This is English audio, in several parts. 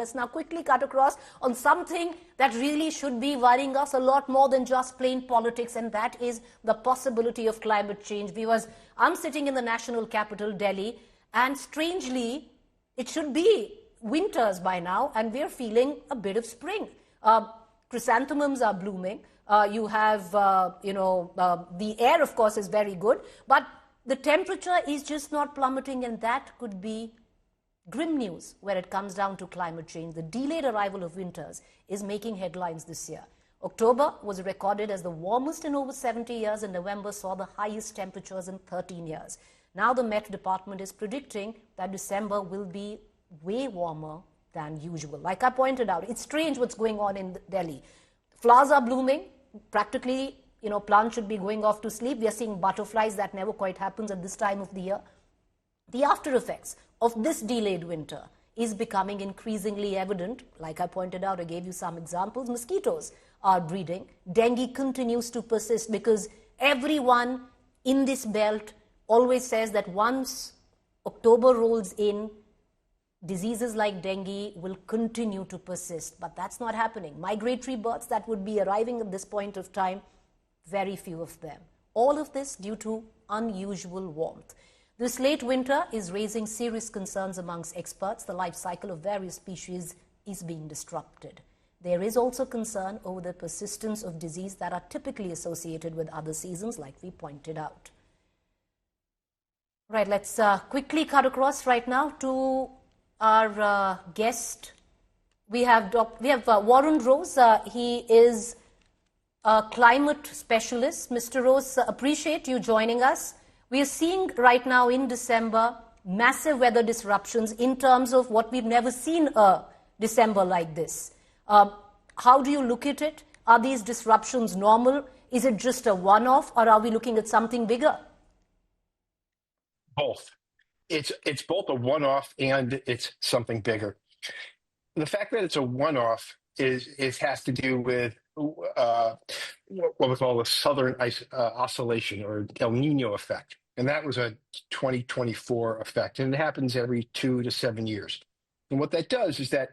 Let's now quickly cut across on something that really should be worrying us a lot more than just plain politics, and that is the possibility of climate change. Viewers, I'm sitting in the national capital, Delhi, and strangely, it should be winters by now, and we're feeling a bit of spring. Chrysanthemums are blooming. You have, the air, of course, is very good, but the temperature is just not plummeting, and that could be grim news where it comes down to climate change. The delayed arrival of winters is making headlines this year. October was recorded as the warmest in over 70 years, and November saw the highest temperatures in 13 years. Now the Met Department is predicting that December will be way warmer than usual. Like I pointed out, it's strange what's going on in Delhi. Flowers are blooming. Practically, plants should be going off to sleep. We are seeing butterflies. That never quite happens at this time of the year. The after effects of this delayed winter is becoming increasingly evident. Like I pointed out, I gave you some examples. Mosquitoes are breeding. Dengue continues to persist because everyone in this belt always says that once October rolls in, diseases like dengue will continue to persist, but that's not happening. Migratory birds that would be arriving at this point of time, very few of them. All of this due to unusual warmth. This late winter is raising serious concerns amongst experts. The life cycle of various species is being disrupted. There is also concern over the persistence of disease that are typically associated with other seasons, like we pointed out. Right, let's quickly cut across right now to our guest. We have Warren Rose. He is a climate specialist. Mr. Rose, appreciate you joining us. We are seeing right now in December massive weather disruptions in terms of what we've never seen a December like this. How do you look at it? Are these disruptions normal? Is it just a one-off, or are we looking at something bigger? Both. It's both a one-off and it's something bigger. The fact that it's a one-off has to do with what we call the Southern Oscillation or El Nino effect, and that was a 2024 effect, and it happens every 2 to 7 years. And what that does is that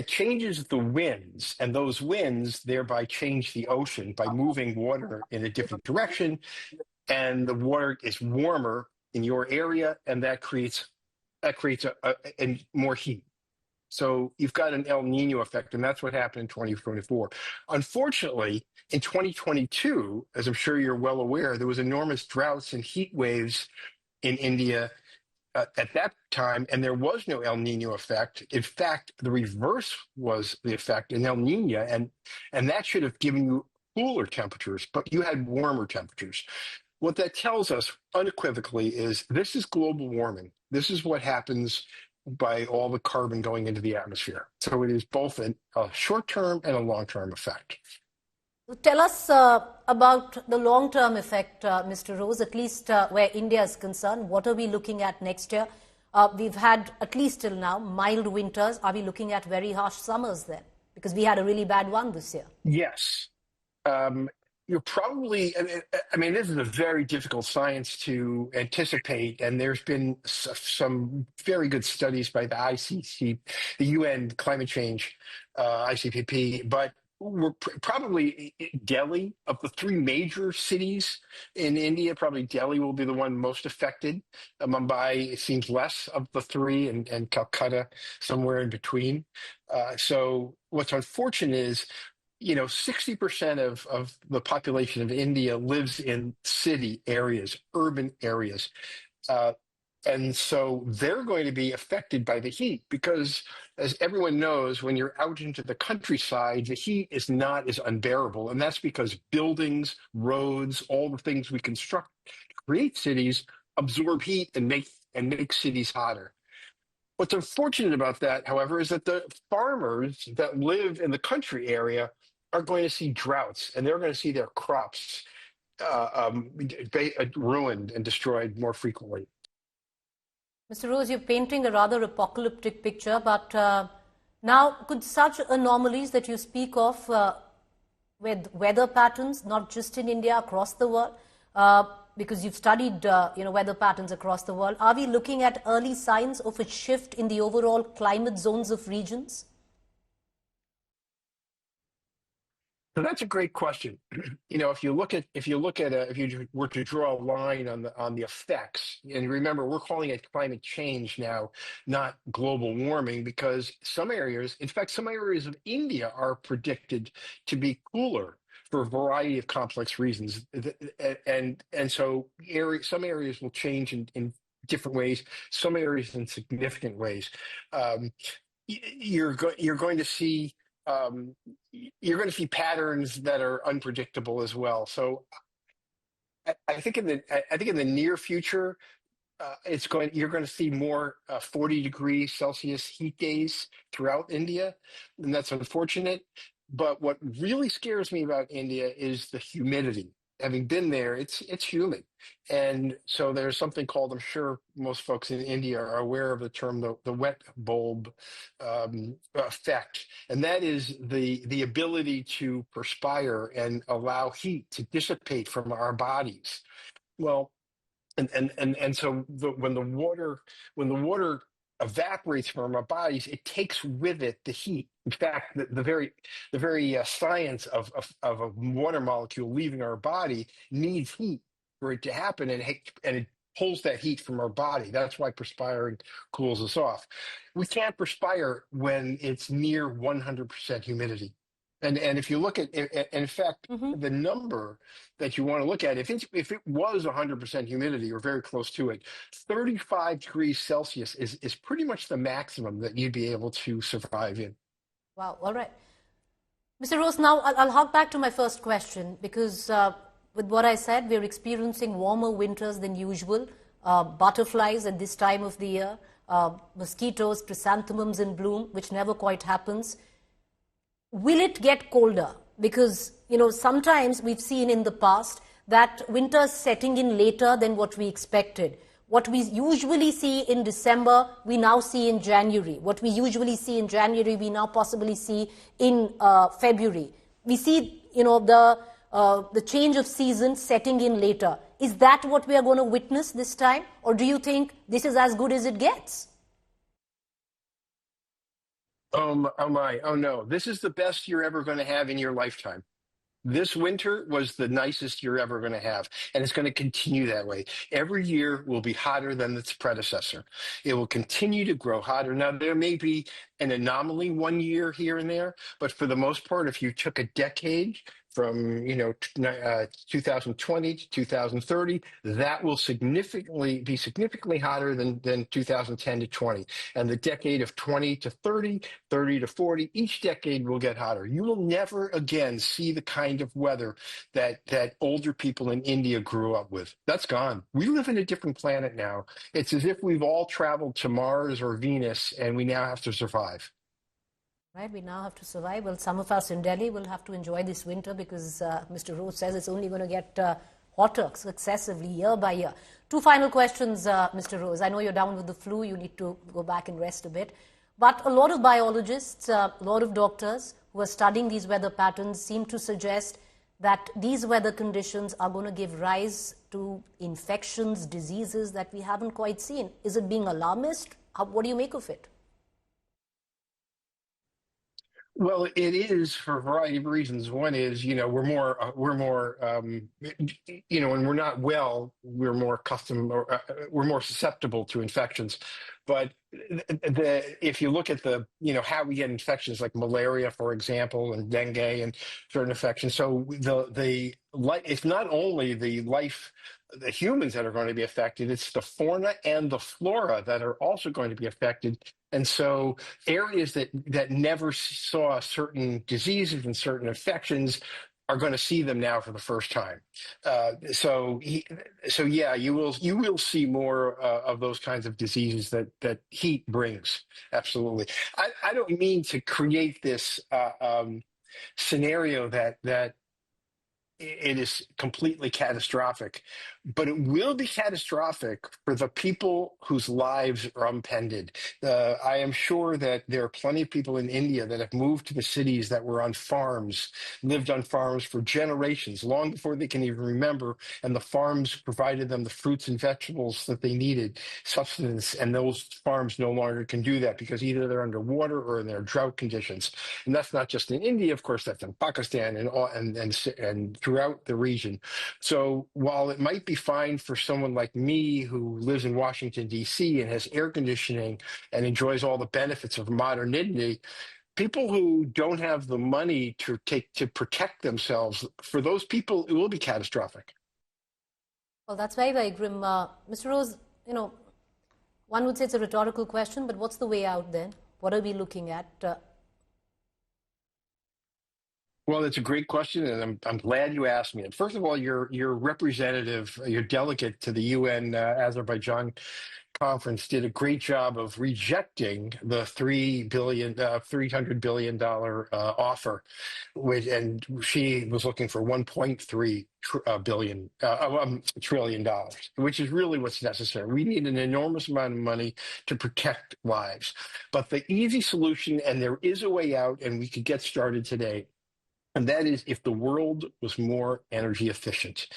changes the winds, and those winds thereby change the ocean by moving water in a different direction, and the water is warmer in your area, and that creates a more heat. So you've got an El Nino effect, and that's what happened in 2024. Unfortunately, in 2022, as I'm sure you're well aware, there was enormous droughts and heat waves in India at that time, and there was no El Nino effect. In fact, the reverse was the effect in El Nino, and that should have given you cooler temperatures, but you had warmer temperatures. What that tells us unequivocally is this is global warming. This is what happens by all the carbon going into the atmosphere. So it is both a short-term and a long-term effect. Tell us about the long-term effect, Mr. Rose, at least where India is concerned. What are we looking at next year? We've had, at least till now, mild winters. Are we looking at very harsh summers then? Because we had a really bad one this year. Yes. You're probably, I mean, this is a very difficult science to anticipate, and there's been some very good studies by the ICC, the UN Climate Change, ICPP, but we're probably Delhi, of the three major cities in India, probably Delhi will be the one most affected. Mumbai seems less of the three, and Calcutta somewhere in between. So what's unfortunate is 60% of the population of India lives in city areas, urban areas. And so they're going to be affected by the heat because, as everyone knows, when you're out into the countryside, the heat is not as unbearable. And that's because buildings, roads, all the things we construct to create cities absorb heat and make cities hotter. What's unfortunate about that, however, is that the farmers that live in the country area are going to see droughts, and they're going to see their crops ruined and destroyed more frequently. Mr. Rose, you're painting a rather apocalyptic picture, but now could such anomalies that you speak of with weather patterns, not just in India, across the world, because you've studied weather patterns across the world, are we looking at early signs of a shift in the overall climate zones of regions? So that's a great question. If you were to draw a line on the effects, and remember, we're calling it climate change now, not global warming, because some areas, in fact, some areas of India are predicted to be cooler for a variety of complex reasons, and so some areas will change in different ways, some areas in significant ways. Um, you're going to see um, you're going to see patterns that are unpredictable as well. So I think in the near future, you're going to see more 40-degree Celsius heat days throughout India, and that's unfortunate. But what really scares me about India is the humidity. Having been there, it's humid, and so there's something called, I'm sure most folks in India are aware of the term, the wet bulb effect, and that is the ability to perspire and allow heat to dissipate from our bodies. Well, so when the water evaporates from our bodies, it takes with it the heat. In fact, the very science of a water molecule leaving our body needs heat for it to happen, and it pulls that heat from our body. That's why perspiring cools us off. We can't perspire when it's near 100% humidity. And if you look at, in fact, Mm-hmm. the number that you want to look at, if it was 100% humidity or very close to it, 35 degrees Celsius is pretty much the maximum that you'd be able to survive in. Wow. All right. Mr. Rose, now I'll hark back to my first question because with what I said, we're experiencing warmer winters than usual. Butterflies at this time of the year, mosquitoes, chrysanthemums in bloom, which never quite happens. Will it get colder? Because, sometimes we've seen in the past that winter's setting in later than what we expected. What we usually see in December, we now see in January. What we usually see in January, we now possibly see in February. We see, the change of season setting in later. Is that what we are going to witness this time? Or do you think this is as good as it gets? Oh my, oh no, this is the best you're ever going to have in your lifetime. This winter was the nicest you're ever going to have, and it's going to continue that way. Every year will be hotter than its predecessor. It will continue to grow hotter. Now, there may be an anomaly one year here and there, but for the most part, if you took a decade from 2020 to 2030, that will be significantly hotter than 2010 to 20. And the decade of 20 to 30, 30 to 40, each decade will get hotter. You will never again see the kind of weather that older people in India grew up with. That's gone. We live in a different planet now. It's as if we've all traveled to Mars or Venus and we now have to survive. Right, we now have to survive. Well, some of us in Delhi will have to enjoy this winter because Mr. Rose says it's only going to get hotter successively year by year. Two final questions, Mr. Rose. I know you're down with the flu. You need to go back and rest a bit. But a lot of biologists, a lot of doctors who are studying these weather patterns seem to suggest that these weather conditions are going to give rise to infections, diseases that we haven't quite seen. Is it being alarmist? What do you make of it? Well, it is for a variety of reasons. One is, when we're not well, we're more we're more susceptible to infections. But if you look at how we get infections like malaria, for example, and dengue and certain infections, so it's not only the humans that are going to be affected, it's the fauna and the flora that are also going to be affected. And so areas that never saw certain diseases and certain infections are going to see them now for the first time. So yeah, you will see more of those kinds of diseases that heat brings. Absolutely. I don't mean to create this scenario that it is completely catastrophic, but it will be catastrophic for the people whose lives are upended. I am sure that there are plenty of people in India that have moved to the cities that were on farms, lived on farms for generations, long before they can even remember, and the farms provided them the fruits and vegetables that they needed, sustenance, and those farms no longer can do that because either they're underwater or they're drought conditions. And that's not just in India, of course, that's in Pakistan and throughout the region. So while it might be fine for someone like me who lives in Washington, D.C. and has air conditioning and enjoys all the benefits of modernity, people who don't have the money to protect themselves, for those people, it will be catastrophic. Well, that's very, very grim. Mr. Rose, one would say it's a rhetorical question, but what's the way out then? What are we looking at? Well, it's a great question, and I'm glad you asked me. And first of all, your representative, your delegate to the UN Azerbaijan conference did a great job of rejecting the $300 billion offer, and she was looking for 1.3 trillion dollars, which is really what's necessary. We need an enormous amount of money to protect lives. But the easy solution, and there is a way out, and we could get started today, and that is if the world was more energy efficient.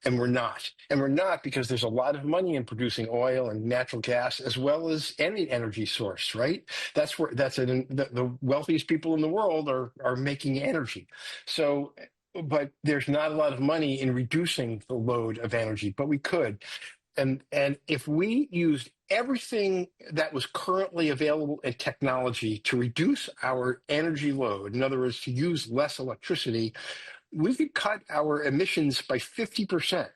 And we're not. And we're not because there's a lot of money in producing oil and natural gas as well as any energy source, right? The wealthiest people in the world are making energy. So, but there's not a lot of money in reducing the load of energy, but we could. And if we used everything that was currently available in technology to reduce our energy load, in other words, to use less electricity, we could cut our emissions by 50%.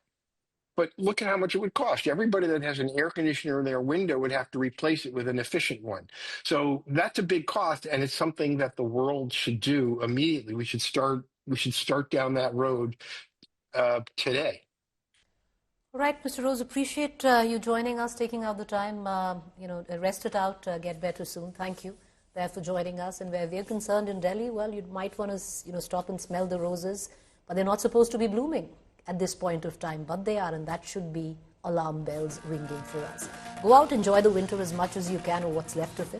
But look at how much it would cost. Everybody that has an air conditioner in their window would have to replace it with an efficient one. So that's a big cost, and it's something that the world should do immediately. We should start down that road today. All right, Mr. Rose, appreciate you joining us, taking out the time, rest it out, get better soon. Thank you there for joining us. And where we're concerned in Delhi, well, you might want to, stop and smell the roses, but they're not supposed to be blooming at this point of time, but they are, and that should be alarm bells ringing for us. Go out, enjoy the winter as much as you can, or what's left of it.